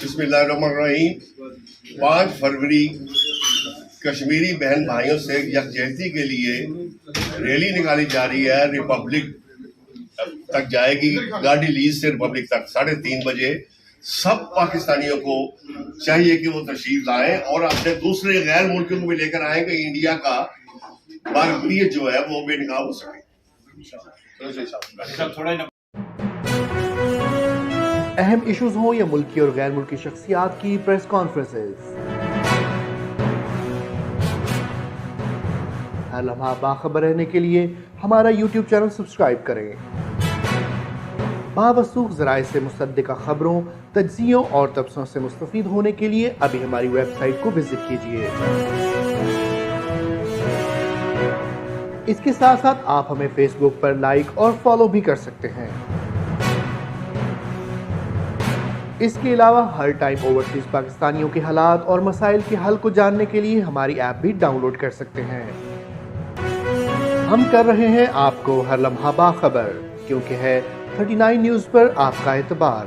बिस्मिल्लाहिर्रहमानिर्रहीम। 5 फरवरी कश्मीरी बहन भाइयों से यकजहती के लिए रैली निकाली जा रही है। रिपब्लिक तक जाएगी, गाड़ी लीज से रिपब्लिक तक 3:30 बजे। सब पाकिस्तानियों को चाहिए कि वो तशरीफ लाएं और अपने दूसरे गैर मुल्कों को भी लेकर आएं कि इंडिया का बारबरियत जो है वो बेनकाब हो सके। अहम इश्यूज हों या मुल्की और गैर मुल्की शख्सियात की प्रेस कॉन्फ्रेंसेस, हर लम्हा बाखबर रहने के लिए हमारा यूट्यूब चैनल सब्सक्राइब करें। बावसूख ज़राए से मुसद्दिक़ा खबरों, तज्ज़ियों और तबसरों से मुस्तफ़ीद होने के लिए अभी हमारी वेबसाइट को विजिट कीजिए। इसके साथ साथ आप हमें फेसबुक पर लाइक और फॉलो भी कर सकते हैं। इसके अलावा हर टाइम ओवरसीज पाकिस्तानियों के हालात और मसाइल के हल को जानने के लिए हमारी ऐप भी डाउनलोड कर सकते हैं। हम कर रहे हैं आपको हर लम्हा बाखबर, क्योंकि है 39 न्यूज़ पर आपका एतबार।